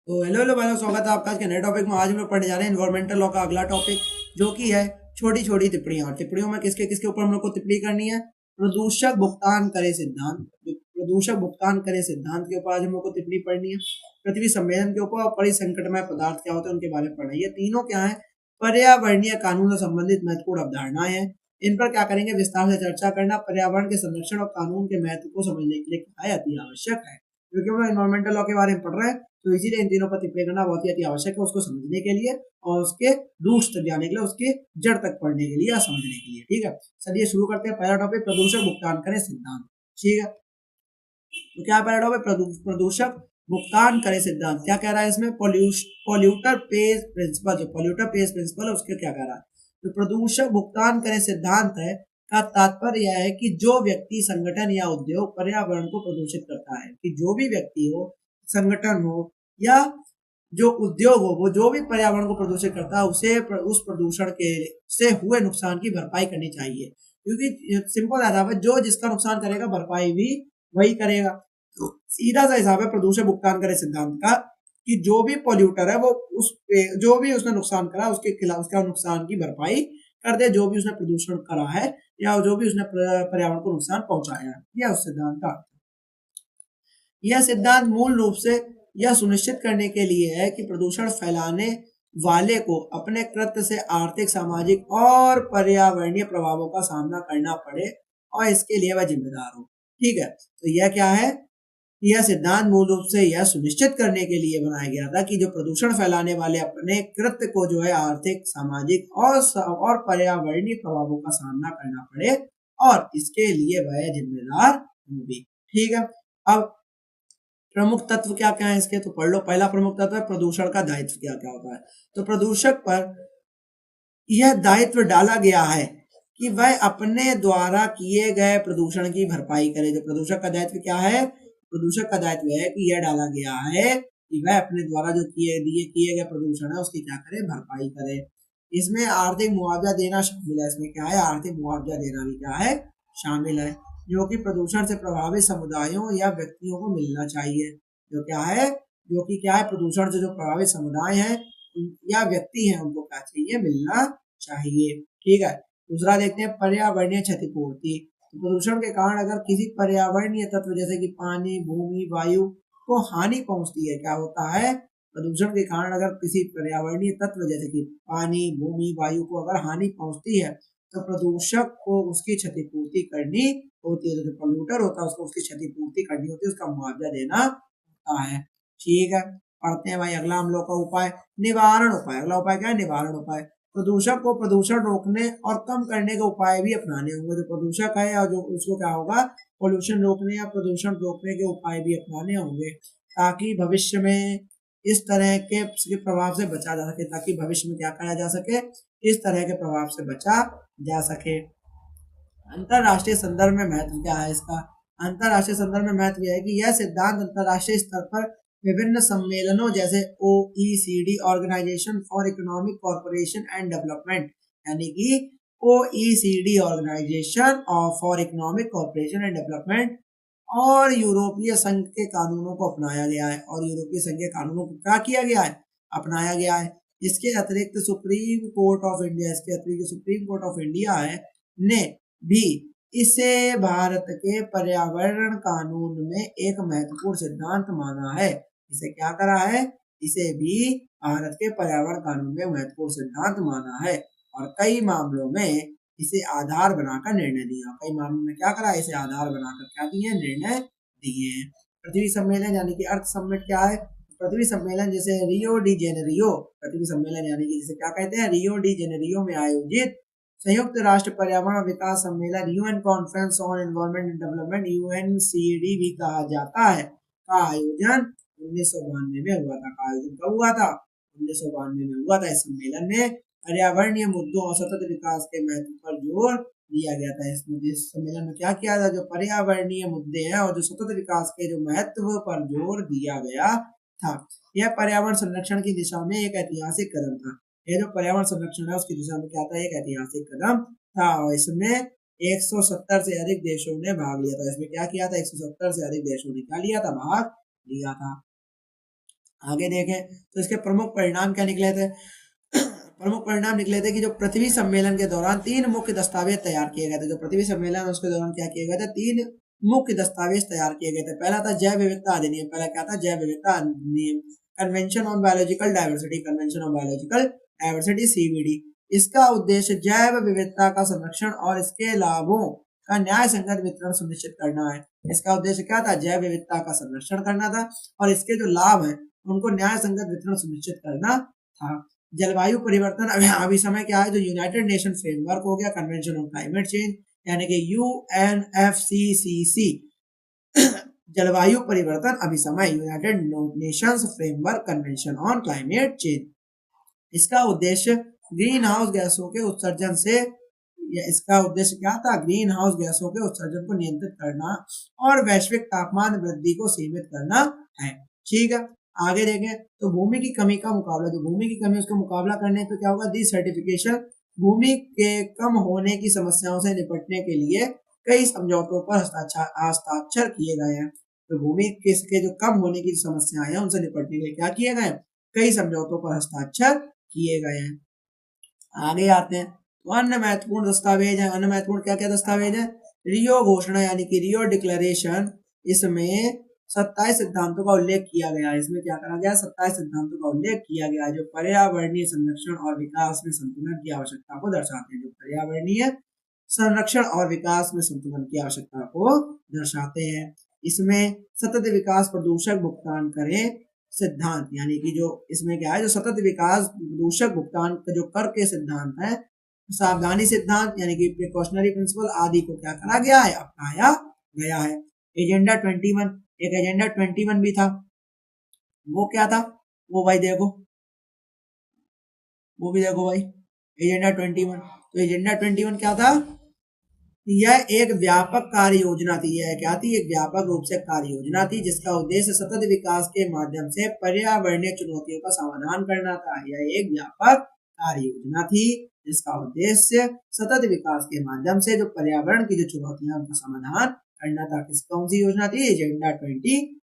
तो hello hello भाई, स्वागत है आपका आज के नए टॉपिक में। आज हम लोग पढ़ने जा रहे हैं इन्वायरमेंटल लॉ का अगला टॉपिक, जो कि है छोटी छोटी टिप्पणियां। और टिप्पणियों में किसके किसके ऊपर हम लोग को टिप्पणी करनी है? प्रदूषक भुगतान करे सिद्धांत। प्रदूषक भुगतान करे सिद्धांत के ऊपर आज हम लोग को टिप्पणी पढ़नी है। पृथ्वी सम्मेलन के ऊपर और परिसंकटमय पदार्थ क्या होते हैं उनके बारे में पढ़ना है। ये तीनों क्या है? पर्यावरणीय कानून से संबंधित महत्वपूर्ण अवधारणाएं हैं। इन पर क्या करेंगे? विस्तार से चर्चा करना। पर्यावरण के संरक्षण और कानून के महत्व को समझने के लिए क्या है? अति आवश्यक है। क्योंकि हम लोग इन्वायरमेंटल लॉ के बारे में पढ़ रहे हैं, तो इसीलिए इन तीनों पर टिप्पणी करना बहुत ही अति आवश्यक है, उसको समझने के लिए और उसके रूट्स तक जाने के लिए, उसके जड़ तक पढ़ने के लिए या समझने के लिए। ठीक है, चलिए शुरू करते हैं। पहला टॉपिक प्रदूषक भुगतान करे सिद्धांत। ठीक है, तो क्या पहला टॉपिक? प्रदूषक भुगतान करे सिद्धांत। क्या कह रहा है इसमें? Polluter pays principle. जो पॉल्यूटर पेज प्रिंसिपल है उसके क्या कह रहा है? जो प्रदूषक भुगतान करे सिद्धांत है का तात्पर्य यह है कि जो व्यक्ति, संगठन या उद्योग पर्यावरण को प्रदूषित करता है, कि जो भी व्यक्ति हो, संगठन हो या जो उद्योग हो, वो जो भी पर्यावरण को प्रदूषित करता है उसे उस प्रदूषण के से हुए नुकसान की भरपाई करनी चाहिए। क्योंकि सिंपल हिसाब है, जो जिसका नुकसान करेगा भरपाई भी वही करेगा। तो सीधा सा हिसाब है प्रदूषण भुगतान करे सिद्धांत का, कि जो भी पॉल्यूटर है वो उस जो भी उसने नुकसान करा उसके खिलाफ उसका नुकसान की भरपाई कर दे, जो भी उसने प्रदूषण करा है या जो भी उसने पर्यावरण को नुकसान पहुंचाया है। यह उस सिद्धांत का। यह सिद्धांत मूल रूप से यह सुनिश्चित करने के लिए है कि प्रदूषण फैलाने वाले को अपने कृत्य से आर्थिक, सामाजिक और पर्यावरणीय प्रभावों का सामना करना पड़े और इसके लिए वह जिम्मेदार हो। ठीक है, तो यह क्या है? यह सिद्धांत मूल रूप से यह सुनिश्चित करने के लिए बनाया गया था कि जो प्रदूषण फैलाने वाले अपने कृत्य को जो है आर्थिक, सामाजिक और पर्यावरणीय प्रभावों का सामना करना पड़े और इसके लिए वह जिम्मेदार होगी। ठीक है, अब प्रमुख तत्व क्या क्या है इसके, तो पढ़ लो। पहला प्रमुख तत्व है प्रदूषण का दायित्व। क्या क्या होता है? तो प्रदूषक पर यह दायित्व डाला गया है कि वह अपने द्वारा किए गए प्रदूषण की भरपाई करे। जो प्रदूषक का दायित्व क्या है? प्रदूषक का दायित्व है कि यह डाला गया है कि वह अपने द्वारा जो किए गए प्रदूषण है उसकी क्या करे? भरपाई करे। इसमें आर्थिक मुआवजा देना शामिल है। इसमें क्या है? आर्थिक मुआवजा देना भी क्या है? शामिल है, जो कि प्रदूषण से प्रभावित समुदायों या व्यक्तियों को मिलना चाहिए। जो क्या है? जो कि क्या है? प्रदूषण से जो प्रभावित समुदाय है या व्यक्ति हैं उनको क्या चाहिए? मिलना चाहिए। ठीक है, दूसरा देखते हैं पर्यावरणीय क्षतिपूर्ति। तो प्रदूषण के कारण अगर किसी पर्यावरणीय तत्व जैसे कि पानी, भूमि, वायु को हानि पहुंचती है, क्या होता है? प्रदूषण के कारण अगर किसी पर्यावरणीय तत्व जैसे कि पानी, भूमि, वायु को अगर हानि पहुंचती है तो प्रदूषक को उसकी क्षतिपूर्ति करनी होती है। तो जो पोल्यूटर होता है उसको उसकी क्षतिपूर्ति करनी होती है, उसका मुआवजा देना होता है। ठीक है, पढ़ते हैं भाई अगला हम लोग का उपाय, निवारण उपाय। अगला उपाय क्या है? निवारण उपाय। प्रदूषक को प्रदूषण रोकने और कम करने के उपाय भी अपनाने होंगे। जो प्रदूषक है और जो उसको क्या होगा? पोल्यूशन रोकने या प्रदूषण रोकने के उपाय भी अपनाने होंगे, ताकि भविष्य में इस तरह के प्रभाव से बचा जा सके। ताकि भविष्य में क्या करा जा सके? इस तरह के प्रभाव से बचा जा सके। अंतरराष्ट्रीय संदर्भ में महत्व क्या है इसका? अंतरराष्ट्रीय संदर्भ में महत्व यह है कि यह सिद्धांत अंतरराष्ट्रीय स्तर पर विभिन्न सम्मेलनों जैसे OECD, organization for economic corporation and development, यानी कि OECD, organization for economic corporation and development, और यूरोपीय संघ के कानूनों को अपनाया गया है। और यूरोपीय संघ के कानूनों को क्या किया गया है? अपनाया गया है। इसके अतिरिक्त सुप्रीम कोर्ट ऑफ इंडिया, इसके अतिरिक्त सुप्रीम कोर्ट ऑफ इंडिया है ने भी इसे भारत के पर्यावरण कानून में एक महत्वपूर्ण सिद्धांत माना है। इसे क्या करा है? इसे भी भारत के पर्यावरण कानून में महत्वपूर्ण सिद्धांत माना है और कई मामलों में इसे आधार बनाकर निर्णय दिया। कई मामलों में क्या करा? इसे आधार बनाकर क्या दिए? निर्णय दिए हैं। पृथ्वी सम्मेलन यानी कि अर्थ समिट क्या है? पृथ्वी सम्मेलन जैसे रियो डी जेनेरियो, पृथ्वी सम्मेलन यानी कि जिसे क्या कहते हैं? रियो डी जेनेरियो में आयोजित संयुक्त राष्ट्र पर्यावरण विकास सम्मेलन, UN conference on environment and development, UNCED भी कहा जाता है, का आयोजन 1992 में हुआ था। का आयोजन कब हुआ था? 1992 में हुआ था। इस सम्मेलन में पर्यावरणीय मुद्दों और सतत विकास के महत्व पर जोर दिया गया था। इस सम्मेलन में क्या किया था? जो पर्यावरणीय मुद्दे हैं और जो सतत विकास के जो महत्व पर जोर दिया गया था। यह पर्यावरण संरक्षण की दिशा में एक ऐतिहासिक कदम था। यह जो पर्यावरण संरक्षण है उसकी दिशा में क्या था? एक ऐतिहासिक कदम था और इसमें 170 से अधिक देशों ने भाग लिया था। इसमें क्या किया था? 170 से अधिक देशों ने क्या लिया था? भाग लिया था। आगे देखें तो इसके प्रमुख परिणाम क्या निकले थे। प्रमुख परिणाम निकले थे कि जो पृथ्वी सम्मेलन के दौरान 3 मुख्य दस्तावेज तैयार किए गए थे। जो पृथ्वी सम्मेलन उसके दौरान क्या किए गए थे, 3 मुख्य दस्तावेज तैयार किए गए थे। पहला था जैव विविधता अधिनियम। पहला क्या था, जैव विविधता अधिनियम, convention on biological diversity, convention on biological diversity CBD। इसका उद्देश्य जैव विविधता का संरक्षण और इसके लाभों का न्याय संगत वितरण सुनिश्चित करना है। इसका उद्देश्य क्या था, जैव विविधता का संरक्षण करना था और इसके जो लाभ हैं उनको न्याय संगत वितरण सुनिश्चित करना था। जलवायु परिवर्तन अभी समय क्या है, जो यूनाइटेड नेशन फ्रेमवर्क हो गया, कन्वेंशन ऑन क्लाइमेट चेंज यानी कि UNFCCC, जलवायु परिवर्तन अभिसमय, United Nations framework convention on climate change. इसका उद्देश्य ग्रीन हाउस गैसों के उत्सर्जन से, इसका उद्देश्य क्या था, ग्रीन हाउस गैसों के उत्सर्जन को नियंत्रित करना और वैश्विक तापमान वृद्धि को सीमित करना है। ठीक है, आगे देखें तो भूमि की कमी का मुकाबला, जो भूमि की कमी उसका मुकाबला करने पे क्या होगा, दी सर्टिफिकेशन, भूमि के कम होने की समस्याओं से निपटने के लिए कई समझौतों पर हस्ताक्षर किए गए हैं। तो भूमि के जो कम होने की समस्याएं हैं उनसे निपटने के लिए क्या किए गए, कई समझौतों पर हस्ताक्षर किए गए हैं। आगे आते हैं तो अन्य महत्वपूर्ण दस्तावेज है। अन्य महत्वपूर्ण क्या क्या दस्तावेज है, रियो घोषणा यानी कि रियो डिक्लेरेशन, इसमें 27 सिद्धांतों का उल्लेख किया गया है। इसमें क्या करा गया, 27 सिद्धांतों का उल्लेख किया गया जो पर्यावरणीय संरक्षण और विकास में संतुलन की आवश्यकता को दर्शाते हैं। जो पर्यावरणीय संरक्षण और विकास में संतुलन की आवश्यकता को दर्शाते हैं। इसमें सतत विकास प्रदूषक भुगतान करें सिद्धांत, यानी कि जो इसमें क्या है, जो सतत विकास प्रदूषक भुगतान का जो कर के सिद्धांत है, सावधानी सिद्धांत यानी कि प्रिकॉशनरी प्रिंसिपल आदि को क्या करा गया है, अपनाया गया है। एजेंडा 21, एक एजेंडा 21 भी था, वो क्या था, वो भाई देखो, वो भी देखो भाई, एजेंडा 21। तो एजेंडा 21 क्या था, यह एक व्यापक कार्य योजना थी। यह क्या थी, एक व्यापक रूप से कार्य योजना थी जिसका उद्देश्य सतत विकास के माध्यम से पर्यावरणीय चुनौतियों का समाधान करना था। यह एक व्यापक कार्य योजना थी जिसका उद्देश्य सतत विकास के माध्यम से जो पर्यावरण की जो चुनौतियां उनका समाधान करना था। कौन सी योजना थी, एजेंडा 21।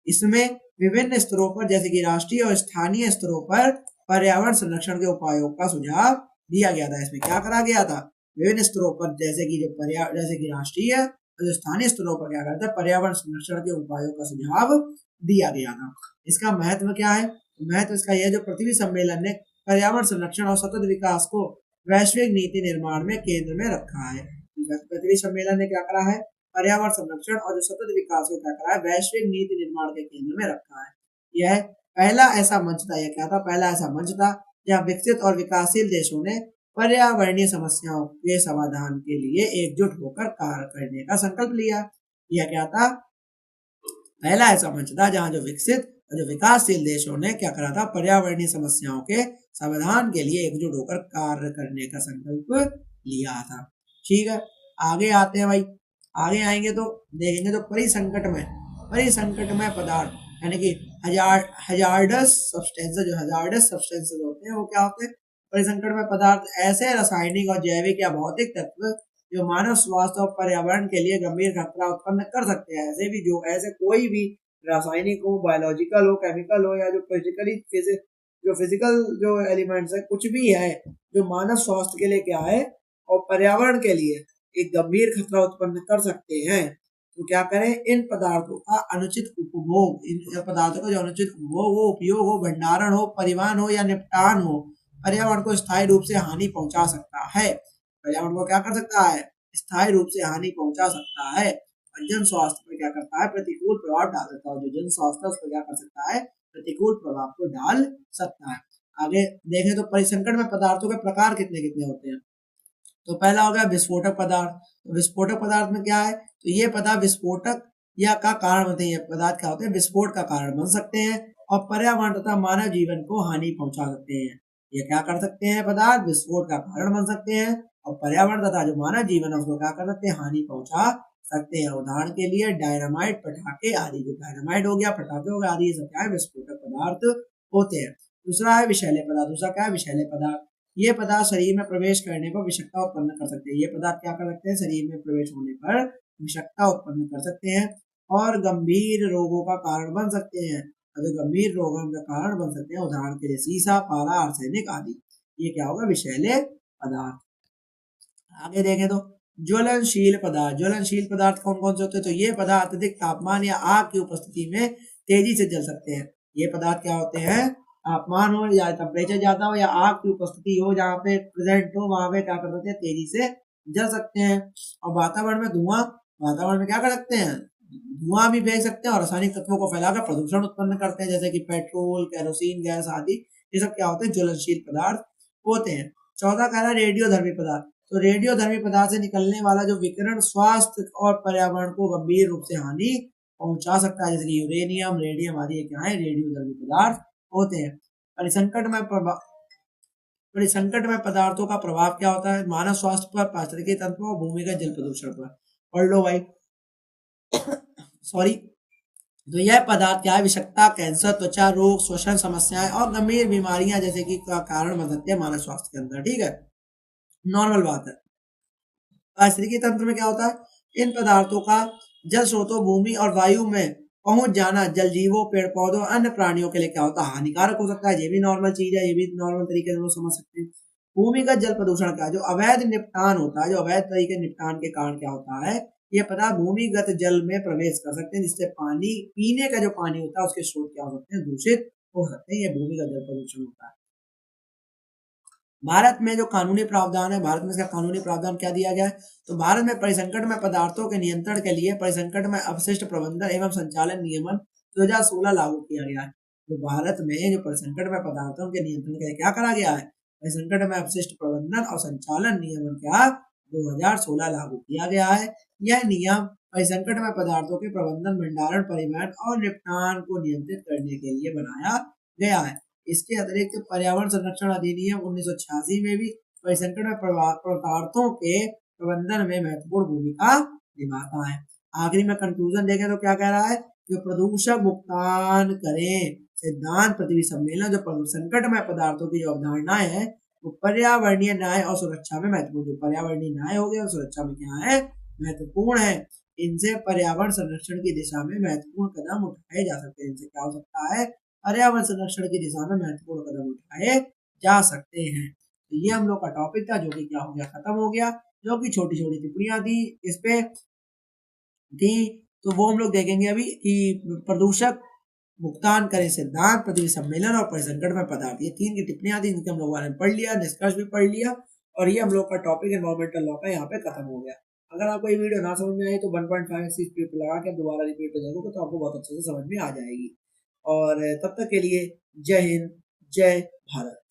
इसमें विभिन्न स्तरों पर जैसे कि राष्ट्रीय और स्थानीय स्तरों पर पर्यावरण संरक्षण के उपायों का सुझाव दिया गया था। इसमें क्या करा गया था, विभिन्न स्तरों पर जैसे कि राष्ट्रीय और स्थानीय स्तरों पर क्या करता है, पर्यावरण संरक्षण के उपायों का सुझाव दिया गया था। इसका महत्व क्या है, महत्व इसका यह जो पृथ्वी सम्मेलन ने पर्यावरण संरक्षण और सतत विकास को वैश्विक नीति निर्माण में केंद्र में रखा है। पृथ्वी सम्मेलन ने क्या करा है, पर्यावरण संरक्षण और जो सतत विकास को क्या करा है, वैश्विक नीति निर्माण के केंद्र में रखा है। यह पहला ऐसा मंच था, यह क्या था, पहला ऐसा मंच था जहाँ विकसित और विकासशील देशों ने पर्यावरणीय समस्याओं के समाधान के लिए एकजुट होकर कार्य करने का संकल्प लिया। यह क्या था, पहला ऐसा मंच था जहां जो विकसित और जो विकासशील देशों ने क्या करा था, पर्यावरणीय समस्याओं के समाधान के लिए एकजुट होकर कार्य करने का संकल्प लिया था। ठीक है, आगे आते हैं भाई, आगे आएंगे तो देखेंगे तो परिसंकटमय पदार्थ यानी कि हजार्डस सब्सटेंसेस होते हैं, वो क्या होते हैं, परिसंकटमय पदार्थ ऐसे रासायनिक और जैविक या भौतिक तत्व जो मानव स्वास्थ्य और पर्यावरण के लिए गंभीर खतरा उत्पन्न कर सकते हैं। ऐसे कोई भी रासायनिक हो, बायोलॉजिकल हो, केमिकल हो या जो फिजिकल जो एलिमेंट्स है, कुछ भी है जो मानव स्वास्थ्य के लिए क्या है और पर्यावरण के लिए एक गंभीर खतरा उत्पन्न कर सकते हैं, तो क्या करें, इन पदार्थों का अनुचित उपभोग, इन पदार्थों का जो अनुचित उपभोग हो, उपयोग हो, भंडारण हो, परिवहन हो या निपटान हो, पर्यावरण को स्थायी रूप से हानि पहुंचा सकता है। पर्यावरण को क्या कर सकता है, स्थायी रूप से हानि पहुंचा सकता है और जन स्वास्थ्य पर क्या करता है, प्रतिकूल प्रभाव डाल सकता है। जो जन स्वास्थ्य उस पर क्या कर सकता है, प्रतिकूल प्रभाव को डाल सकता है। आगे देखें तो परिसंकट में पदार्थों के प्रकार कितने कितने होते हैं। तो पहला हो गया विस्फोटक पदार्थ। तो विस्फोटक पदार्थ में क्या है, तो ये पदार्थ विस्फोटक या का कारण होते हैं, ये पदार्थ क्या होते हैं, विस्फोट का कारण बन सकते हैं और पर्यावरण तथा मानव जीवन को हानि पहुंचा सकते हैं। ये क्या कर सकते हैं, पदार्थ विस्फोट का कारण बन सकते हैं और पर्यावरण तथा जो मानव जीवन है उसको क्या कर सकते हैं, हानि पहुंचा सकते हैं। उदाहरण के लिए डायनामाइट, पटाखे आदि। जो डायनामाइट हो गया, पटाखे हो गया आदि, ये सब क्या है, विस्फोटक पदार्थ होते हैं। दूसरा है विषैले पदार्थ। दूसरा क्या है, विषैले पदार्थ। ये पदार्थ शरीर में प्रवेश करने पर विषाक्तता उत्पन्न कर सकते हैं। ये पदार्थ क्या कर सकते हैं, शरीर में प्रवेश होने पर विषाक्तता उत्पन्न कर सकते हैं और गंभीर रोगों का कारण बन सकते हैं। और जो गंभीर रोगों का कारण बन सकते हैं, उदाहरण के लिए सीसा, पारा, आर्सेनिक आदि। ये क्या होगा? विषैले पदार्थ। आगे देखें तो ज्वलनशील पदार्थ। ज्वलनशील पदार्थ कौन कौन से होते हैं? तो ये पदार्थ अत्यधिक तापमान या आग की उपस्थिति में तेजी से जल सकते हैं। ये पदार्थ क्या होते हैं? तापमान हो या टेम्परेचर ज्यादा हो या आग की उपस्थिति हो, जहाँ पे प्रेजेंट हो, वहां पे क्या कर सकते हैं? तेजी से जल सकते हैं। और वातावरण में धुआं, वातावरण में क्या कर सकते हैं? धुआं भी भेज सकते हैं और रासायनिक तत्वों को फैलाकर प्रदूषण उत्पन्न करते हैं, जैसे कि पेट्रोल, केरोसिन गैस आदि। ये सब क्या होते हैं? ज्वलनशील पदार्थ होते हैं। चौथा कह रहा है रेडियोधर्मी पदार्थ। तो रेडियोधर्मी पदार्थ से निकलने वाला जो विकिरण स्वास्थ्य और पर्यावरण को गंभीर रूप से हानि पहुंचा सकता है, जैसे कि यूरेनियम, रेडियम आदि क्या है? रेडियोधर्मी पदार्थ होते हैं। परिसंकटमय पदार्थों का प्रभाव क्या होता है? मानव स्वास्थ्य पर, पारिस्थितिकी तंत्र पर और भूमिगत जल प्रदूषण पर। पढ़ लो भाई। सॉरी। तो यह पदार्थ क्या है? विषाक्तता, कैंसर, त्वचा रोग, श्वसन समस्याएं और गंभीर बीमारियां जैसे कि का कारण बन सकते हैं मानव स्वास्थ्य के अंदर। ठीक है, नॉर्मल बात है। पारिस्थितिकी तंत्र में क्या होता है? इन पदार्थों का जल स्रोतों, भूमि और वायु में पहुंच जाना जल जीवों, पेड़ पौधों, अन्य प्राणियों के लिए क्या होता है? हानिकारक हो सकता है। ये भी नॉर्मल चीज है, ये भी नॉर्मल तरीके से लोग समझ सकते हैं। भूमिगत जल प्रदूषण का जो अवैध निपटान होता है, जो अवैध तरीके निपटान के कारण क्या होता है? ये पदार्थ भूमिगत जल में प्रवेश कर सकते हैं, जिससे पानी, पीने का जो पानी होता है, उसके स्रोत क्या हो सकते हैं? दूषित हो सकते हैं। ये भूमिगत जल प्रदूषण होता है। भारत में जो कानूनी प्रावधान है, भारत में इसका कानूनी प्रावधान क्या दिया गया है? तो भारत में परिसंकट में पदार्थों के नियंत्रण के लिए परिसंकट में अपशिष्ट प्रबंधन एवं संचालन नियमन 2016 लागू किया गया है। तो भारत में जो परिसंकट में पदार्थों के नियंत्रण के लिए क्या करा गया है? परिसंकट में अपशिष्ट प्रबंधन और संचालन नियमन क्या 2016 लागू किया गया है। यह नियम परिसंकट में पदार्थों के प्रबंधन, भंडारण, परिवहन और निपटान को नियंत्रित करने के लिए बनाया गया है। इसके अतिरिक्त पर्यावरण संरक्षण अधिनियम 1986 में भी परिसंकट में पदार्थों के प्रबंधन में महत्वपूर्ण भूमिका निभाता है। आखिरी में कंक्लूजन देखें तो क्या कह रहा है? जो प्रदूषक भुगतान करें सिद्धांत पृथ्वी सम्मेलन, जो संकट में पदार्थों की जो अवधारणाएं है, वो पर्यावरणीय न्याय और सुरक्षा में महत्वपूर्ण, जो पर्यावरणीय न्याय हो गया और सुरक्षा में क्या है? महत्वपूर्ण है। इनसे पर्यावरण संरक्षण की दिशा में महत्वपूर्ण कदम उठाए जा सकते हैं। इनसे क्या हो सकता है? पर्यावरण संरक्षण की दिशा में महत्वपूर्ण कदम उठाए जा सकते हैं। तो ये हम लोग का टॉपिक था, जो कि क्या हो गया? खत्म हो गया। जो कि छोटी छोटी टिप्पणियां थी इस पे थी, तो वो हम लोग देखेंगे अभी कि प्रदूषक भुगतान करे सिद्धांत, पृथ्वी सम्मेलन और परिसंकट में पदार्थ, ये 3 की टिप्पणियां थी, इनके हम लोगों ने पढ़ लिया, निष्कर्ष भी पढ़ लिया, और ये हम लोग का टॉपिक एनवायरमेंटल लॉ का यहाँ पे खत्म हो गया। अगर आपको ये वीडियो ना समझ में आई तो 1.5 स्पीड पे लगा के दोबारा रिपीट हो जाएगा, तो आपको बहुत अच्छे से समझ में आ जाएगी। और तब तक के लिए जय हिंद, जय भारत।